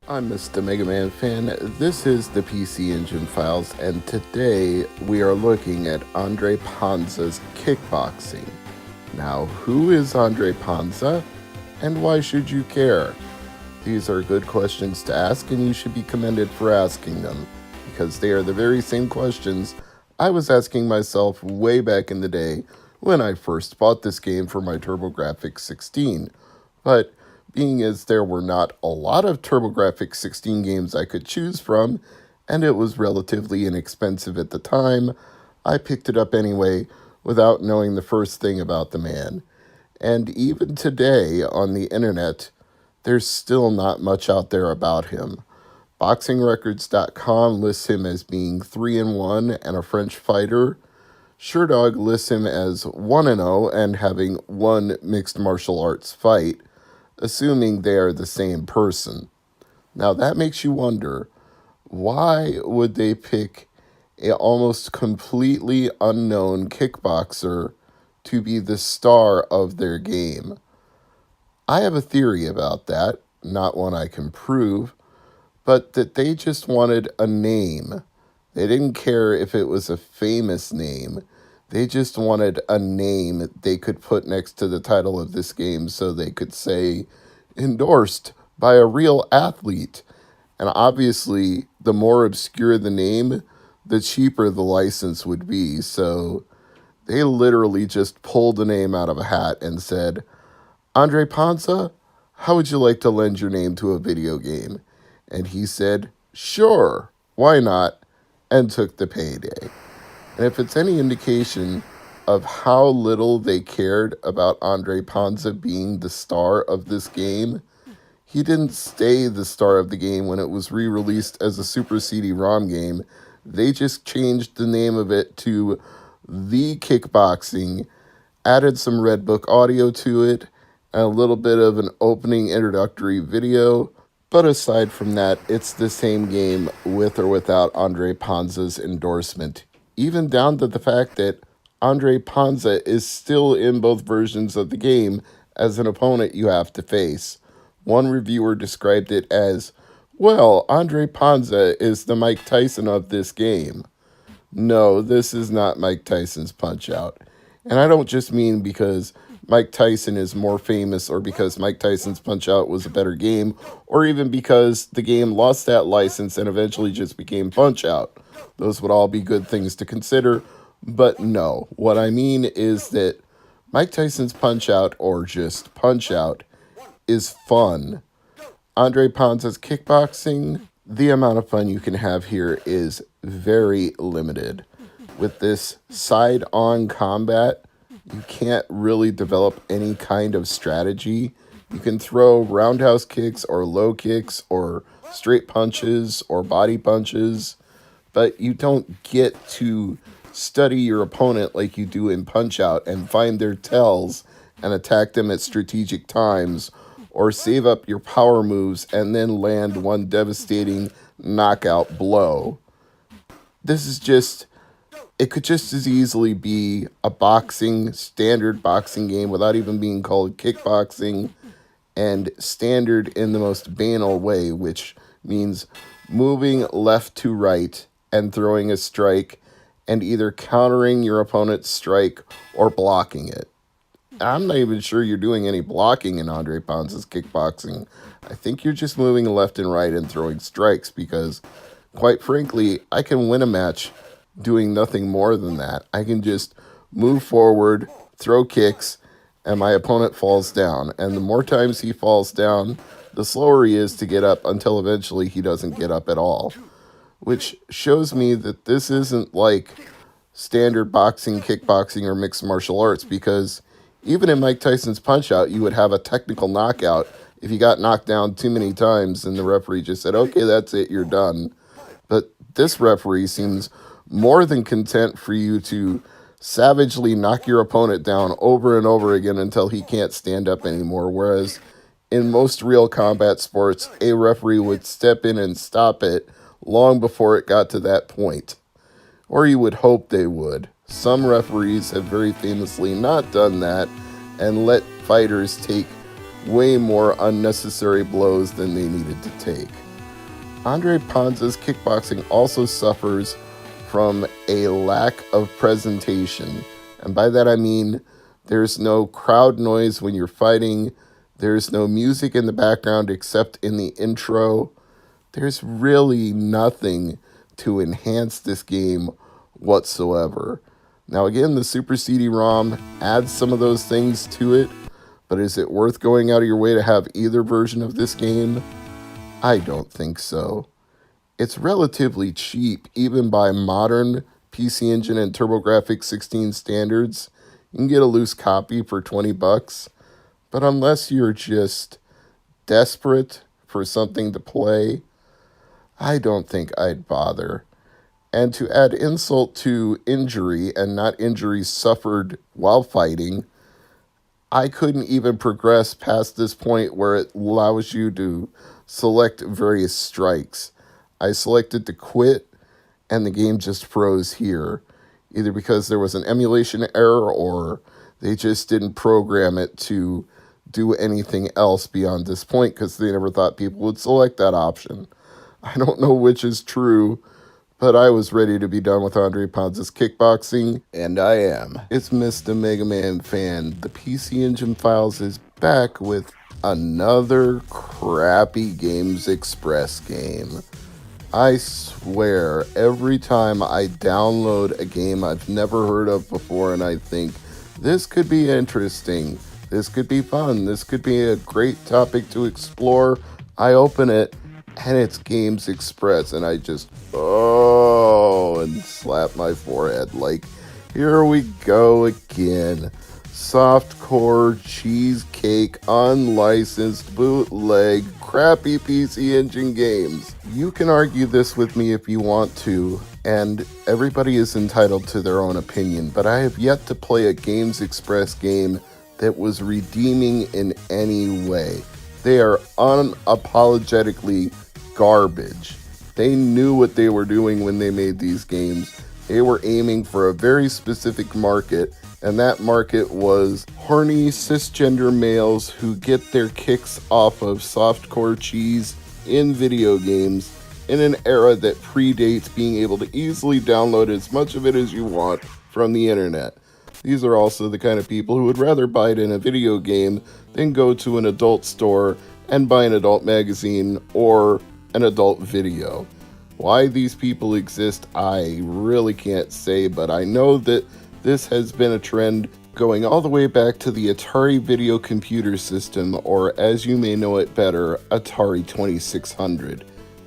I'm Mr. MegaManFan. This is the PC Engine Files, and today we are looking at Andre Panza's kickboxing. Now, who is Andre Panza, and why should you care? These are good questions to ask, and you should be commended for asking them, because they are the very same questions I was asking myself way back in the day when I first bought this game for my TurboGrafx 16. But being as there were not a lot of TurboGrafx 16 games I could choose from, and it was relatively inexpensive at the time, I picked it up anyway without knowing the first thing about the man. And even today on the internet, there's still not much out there about him. BoxingRecords.com lists him as being 3-1 and a French fighter. SureDog lists him as 1-0 and having one mixed martial arts fight, assuming they are the same person. Now that makes you wonder, why would they pick a almost completely unknown kickboxer to be the star of their game? I have a theory about that, not one I can prove, but that they just wanted a name. They didn't care if it was a famous name. They just wanted a name they could put next to the title of this game so they could say, endorsed by a real athlete. And obviously, the more obscure the name, the cheaper the license would be. So they literally just pulled a name out of a hat and said, Andre Panza, how would you like to lend your name to a video game? And he said, sure, why not? And took the payday. And if it's any indication of how little they cared about Andre Panza being the star of this game, he didn't stay the star of the game when it was re-released as a Super CD-ROM game. They just changed the name of it to The Kickboxing, added some Red Book audio to it, and a little bit of an opening introductory video. But aside from that, it's the same game with or without Andre Panza's endorsement, even down to the fact that Andre Panza is still in both versions of the game as an opponent you have to face. One reviewer described it as, well, Andre Panza is the Mike Tyson of this game. No, this is not Mike Tyson's Punch-Out. And I don't just mean because Mike Tyson is more famous or because Mike Tyson's Punch-Out was a better game, or even because the game lost that license and eventually just became Punch-Out. Those would all be good things to consider, but no. What I mean is that Mike Tyson's Punch-Out, or just Punch-Out, is fun. Andre Panza's kickboxing, the amount of fun you can have here is very limited. With this side-on combat, you can't really develop any kind of strategy. You can throw roundhouse kicks or low kicks or straight punches or body punches, but you don't get to study your opponent like you do in Punch-Out and find their tells and attack them at strategic times, or save up your power moves and then land one devastating knockout blow. This is just, it could just as easily be a standard boxing game without even being called kickboxing, and standard in the most banal way, which means moving left to right and throwing a strike and either countering your opponent's strike or blocking it. I'm not even sure you're doing any blocking in Andre Panza's kickboxing. I think you're just moving left and right and throwing strikes because, quite frankly, I can win a match doing nothing more than that. I can just move forward, throw kicks, and my opponent falls down. And the more times he falls down, the slower he is to get up until eventually he doesn't get up at all. Which shows me that this isn't like standard boxing, kickboxing, or mixed martial arts, because even in Mike Tyson's Punch-Out, you would have a technical knockout if you got knocked down too many times and the referee just said, okay, that's it, you're done. But this referee seems more than content for you to savagely knock your opponent down over and over again until he can't stand up anymore, whereas in most real combat sports, a referee would step in and stop it long before it got to that point. Or you would hope they would. Some referees have very famously not done that and let fighters take way more unnecessary blows than they needed to take. Andre Panza's kickboxing also suffers from a lack of presentation. And by that I mean there's no crowd noise when you're fighting, there's no music in the background except in the intro. There's really nothing to enhance this game whatsoever. Now again, the Super CD-ROM adds some of those things to it, but is it worth going out of your way to have either version of this game? I don't think so. It's relatively cheap, even by modern PC Engine and TurboGrafx 16 standards. You can get a loose copy for $20, but unless you're just desperate for something to play, I don't think I'd bother. And to add insult to injury, and not injuries suffered while fighting, I couldn't even progress past this point where it allows you to select various strikes. I selected to quit, and the game just froze here, either because there was an emulation error or they just didn't program it to do anything else beyond this point because they never thought people would select that option. I don't know which is true, but I was ready to be done with Andre Panza's kickboxing, and I am. It's Mr. MegaManFan. The PC Engine Files is back with another crappy Games Express game. I swear, every time I download a game I've never heard of before and I think, this could be interesting, this could be fun, this could be a great topic to explore, I open it, and it's Games Express, and I just, and slap my forehead, like, here we go again. Softcore, cheesecake, unlicensed, bootleg, crappy PC Engine games. You can argue this with me if you want to, and everybody is entitled to their own opinion, but I have yet to play a Games Express game that was redeeming in any way. They are unapologetically garbage. They knew what they were doing when they made these games. They were aiming for a very specific market, and that market was horny cisgender males who get their kicks off of softcore cheese in video games in an era that predates being able to easily download as much of it as you want from the internet. These are also the kind of people who would rather buy it in a video game than go to an adult store and buy an adult magazine or an adult video. Why these people exist, I really can't say, but I know that this has been a trend going all the way back to the Atari Video Computer System, or as you may know it better, Atari 2600.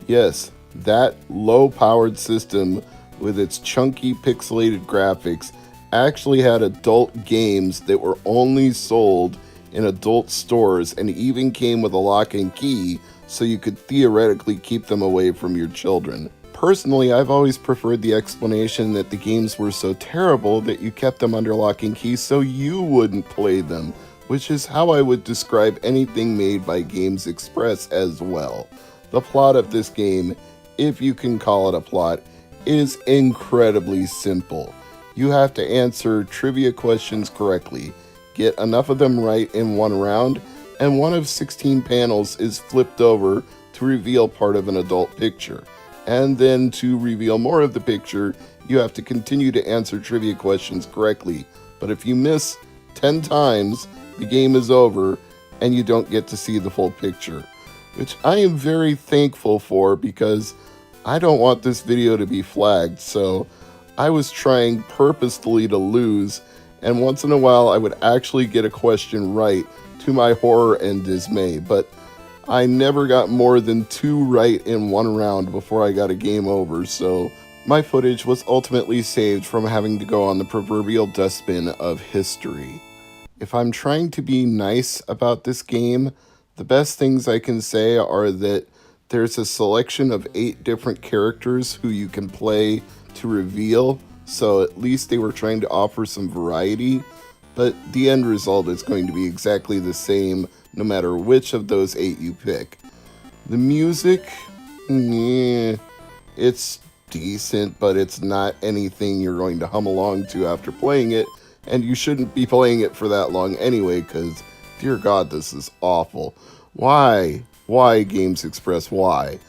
Yes, that low-powered system with its chunky pixelated graphics actually had adult games that were only sold in adult stores and even came with a lock and key so you could theoretically keep them away from your children. Personally, I've always preferred the explanation that the games were so terrible that you kept them under lock and key so you wouldn't play them, which is how I would describe anything made by Games Express as well. The plot of this game, if you can call it a plot, is incredibly simple. You have to answer trivia questions correctly, get enough of them right in one round, and one of 16 panels is flipped over to reveal part of an adult picture. And then to reveal more of the picture, you have to continue to answer trivia questions correctly. But if you miss 10 times, the game is over and you don't get to see the full picture. Which I am very thankful for because I don't want this video to be flagged, so I was trying purposefully to lose, and once in a while I would actually get a question right, to my horror and dismay, but I never got more than 2 right in one round before I got a game over, so my footage was ultimately saved from having to go on the proverbial dustbin of history. If I'm trying to be nice about this game, the best things I can say are that there's a selection of 8 different characters who you can play to reveal, so at least they were trying to offer some variety, but the end result is going to be exactly the same no matter which of those 8 you pick. The music, it's decent, but it's not anything you're going to hum along to after playing it, and you shouldn't be playing it for that long anyway, because, dear God, this is awful. Why? Why, Games Express, why?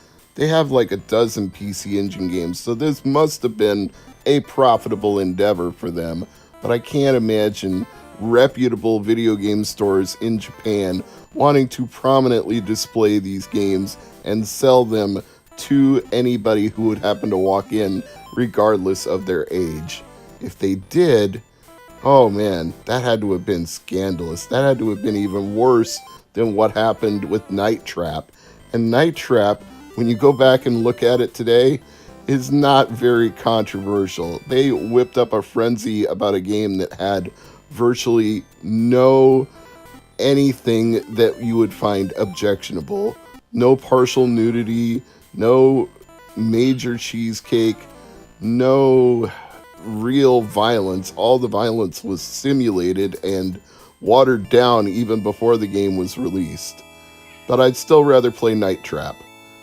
They have like a dozen PC Engine games, so this must have been a profitable endeavor for them. But I can't imagine reputable video game stores in Japan wanting to prominently display these games and sell them to anybody who would happen to walk in, regardless of their age. If they did, oh man, that had to have been scandalous. That had to have been even worse than what happened with Night Trap. And Night Trap, when you go back and look at it today, is not very controversial. They whipped up a frenzy about a game that had virtually no anything that you would find objectionable. No partial nudity, no major cheesecake, no real violence. All the violence was simulated and watered down even before the game was released. But I'd still rather play Night Trap.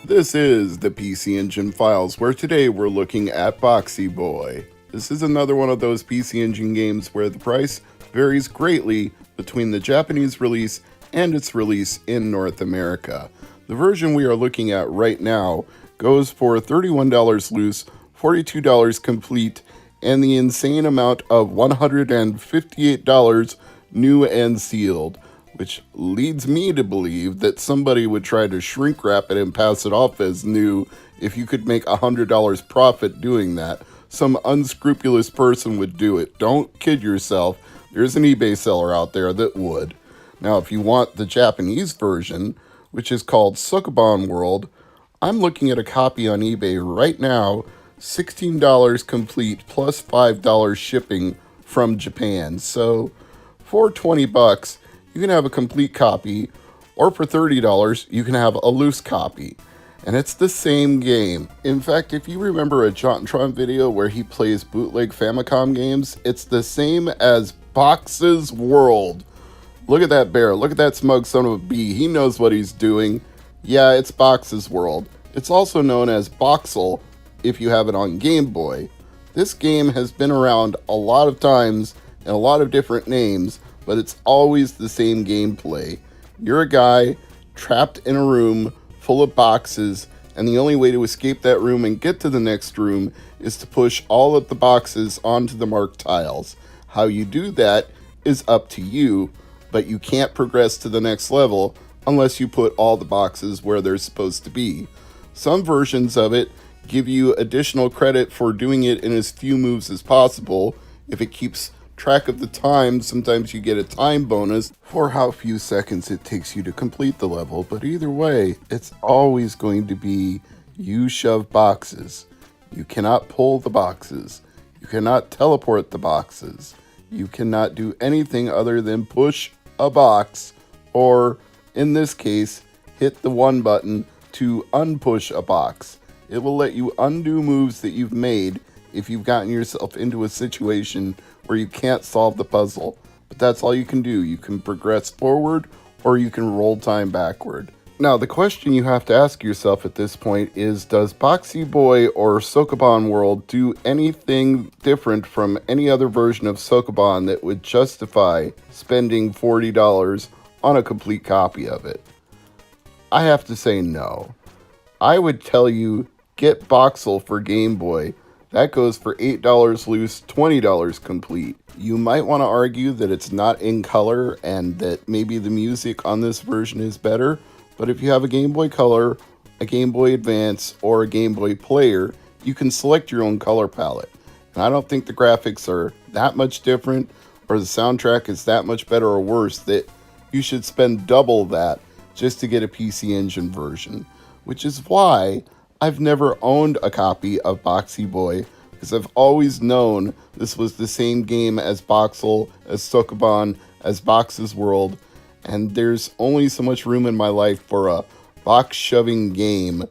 This is the PC Engine Files, where today we're looking at Boxyboy. This is another one of those PC Engine games where the price varies greatly between the Japanese release and its release in North America. The version we are looking at right now goes for $31 loose, $42 complete, and the insane amount of $158 new and sealed, which leads me to believe that somebody would try to shrink wrap it and pass it off as new if you could make $100 profit doing that. Some unscrupulous person would do it. Don't kid yourself. There's an eBay seller out there that would. Now, if you want the Japanese version, which is called Sokoban World, I'm looking at a copy on eBay right now, $16 complete plus $5 shipping from Japan. So for $20, you can have a complete copy, or for $30, you can have a loose copy. And it's the same game. In fact, if you remember a Jontron video where he plays bootleg Famicom games, it's the same as Box's World. Look at that bear. Look at that smug son of a bee. He knows what he's doing. Yeah, it's Box's World. It's also known as Boxel if you have it on Game Boy. This game has been around a lot of times and a lot of different names, but it's always the same gameplay. You're a guy trapped in a room full of boxes, and the only way to escape that room and get to the next room is to push all of the boxes onto the marked tiles. How you do that is up to you, but you can't progress to the next level unless you put all the boxes where they're supposed to be. Some versions of it give you additional credit for doing it in as few moves as possible. If it keeps track of the time, sometimes you get a time bonus for how few seconds it takes you to complete the level. But either way, it's always going to be you shove boxes. You cannot pull the boxes. You cannot teleport the boxes. You cannot do anything other than push a box, or in this case, hit the one button to unpush a box. It will let you undo moves that you've made if you've gotten yourself into a situation where you can't solve the puzzle. But that's all you can do. You can progress forward or you can roll time backward. Now, the question you have to ask yourself at this point is, does Boxyboy or Sokoban World do anything different from any other version of Sokoban that would justify spending $40 on a complete copy of it? I have to say no. I would tell you, get Boxel for Game Boy. That goes for $8 loose, $20 complete. You might want to argue that it's not in color and that maybe the music on this version is better, but if you have a Game Boy Color, a Game Boy Advance, or a Game Boy Player, you can select your own color palette. And I don't think the graphics are that much different or the soundtrack is that much better or worse that you should spend double that just to get a PC Engine version, which is why I've never owned a copy of Boxyboy, because I've always known this was the same game as Boxel, as Sokoban, as Box's World, and there's only so much room in my life for a box-shoving game,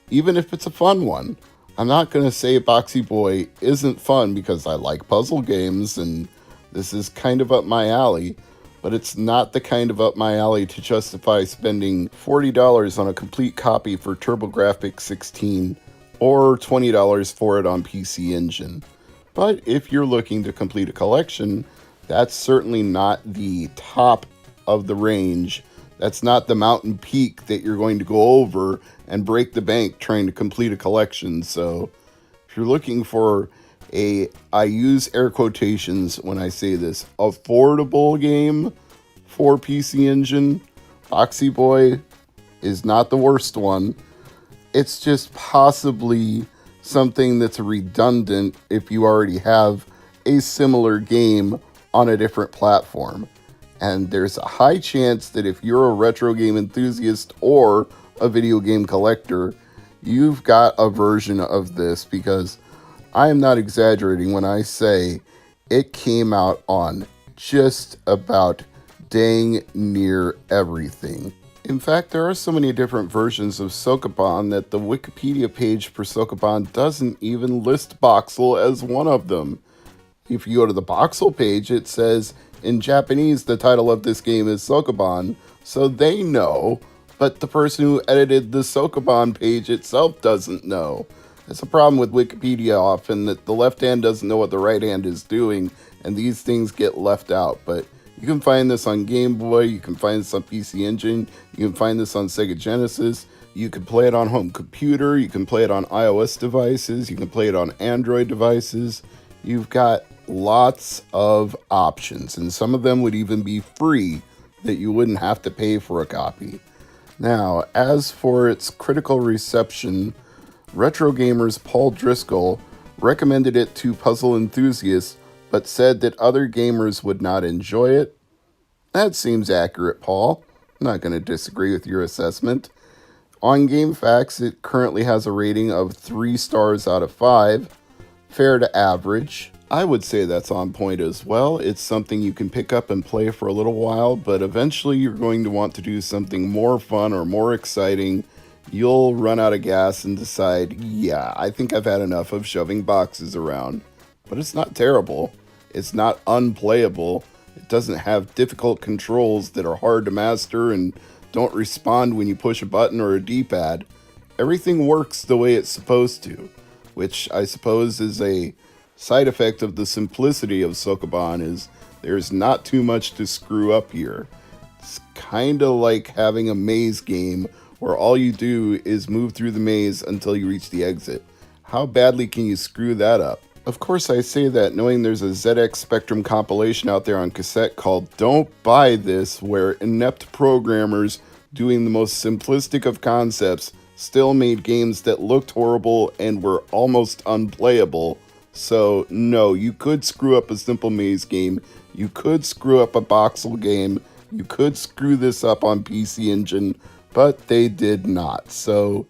even if it's a fun one. I'm not going to say Boxyboy isn't fun because I like puzzle games, and this is kind of up my alley, but it's not the kind of up my alley to justify spending $40 on a complete copy for TurboGrafx 16 or $20 for it on PC Engine. But if you're looking to complete a collection, that's certainly not the top of the range That's not the mountain peak that you're going to go over and break the bank trying to complete a collection. So if you're looking for I use air quotations when I say this, affordable game for PC Engine, Boxyboy is not the worst one. It's just possibly something that's redundant if you already have a similar game on a different platform. And there's a high chance that if you're a retro game enthusiast or a video game collector, you've got a version of this, because I am not exaggerating when I say it came out on just about dang near everything. In fact, there are so many different versions of Sokoban that the Wikipedia page for Sokoban doesn't even list Boxel as one of them. If you go to the Boxel page, it says, in Japanese, the title of this game is Sokoban, so they know, but the person who edited the Sokoban page itself doesn't know. It's a problem with Wikipedia often, that the left hand doesn't know what the right hand is doing, and these things get left out. But you can find this on Game Boy, you can find this on PC Engine, you can find this on Sega Genesis, you can play it on home computer, you can play it on iOS devices, you can play it on Android devices. You've got lots of options, and some of them would even be free that you wouldn't have to pay for a copy. Now, as for its critical reception, Retro Gamer's Paul Driscoll recommended it to puzzle enthusiasts, but said that other gamers would not enjoy it. That seems accurate, Paul. I'm not going to disagree with your assessment. On GameFAQs, it currently has a rating of 3 stars out of 5, fair to average. I would say that's on point as well. It's something you can pick up and play for a little while, but eventually you're going to want to do something more fun or more exciting. You'll run out of gas and decide, yeah, I think I've had enough of shoving boxes around. But it's not terrible. It's not unplayable. It doesn't have difficult controls that are hard to master and don't respond when you push a button or a D-pad. Everything works the way it's supposed to, which I suppose is a side effect of the simplicity of Sokoban, is there's not too much to screw up here. It's kind of like having a maze game where all you do is move through the maze until you reach the exit. How badly can you screw that up? Of course, I say that knowing there's a ZX Spectrum compilation out there on cassette called Don't Buy This, where inept programmers doing the most simplistic of concepts still made games that looked horrible and were almost unplayable. So, no, you could screw up a simple maze game, you could screw up a voxel game, you could screw this up on PC Engine, but they did not. So,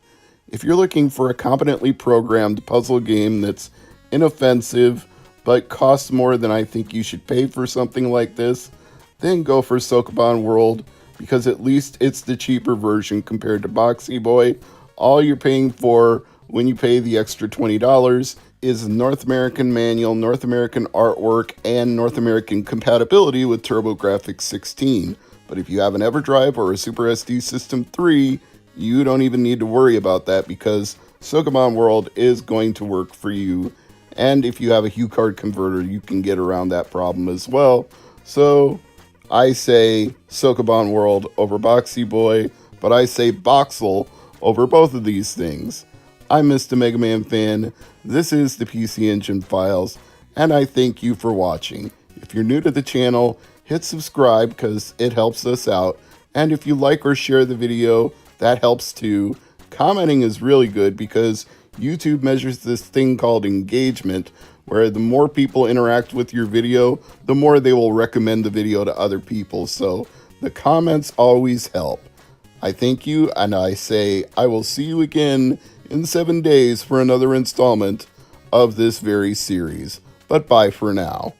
if you're looking for a competently programmed puzzle game that's inoffensive, but costs more than I think you should pay for something like this, then go for Sokoban World, because at least it's the cheaper version compared to Boxyboy. All you're paying for when you pay the extra $20 is North American manual, North American artwork, and North American compatibility with TurboGrafx 16. But if you have an EverDrive or a Super SD System 3, you don't even need to worry about that, because Sokoban World is going to work for you. And if you have a HuCard converter, you can get around that problem as well. So I say Sokoban World over Boxyboy, but I say Boxel over both of these things. I'm Mr. MegaManFan, this is the PC Engine Files, and I thank you for watching. If you're new to the channel, hit subscribe because it helps us out, and if you like or share the video, that helps too. Commenting is really good because YouTube measures this thing called engagement, where the more people interact with your video, the more they will recommend the video to other people, so the comments always help. I thank you, and I say I will see you again in 7 days for another installment of this very series. But bye for now.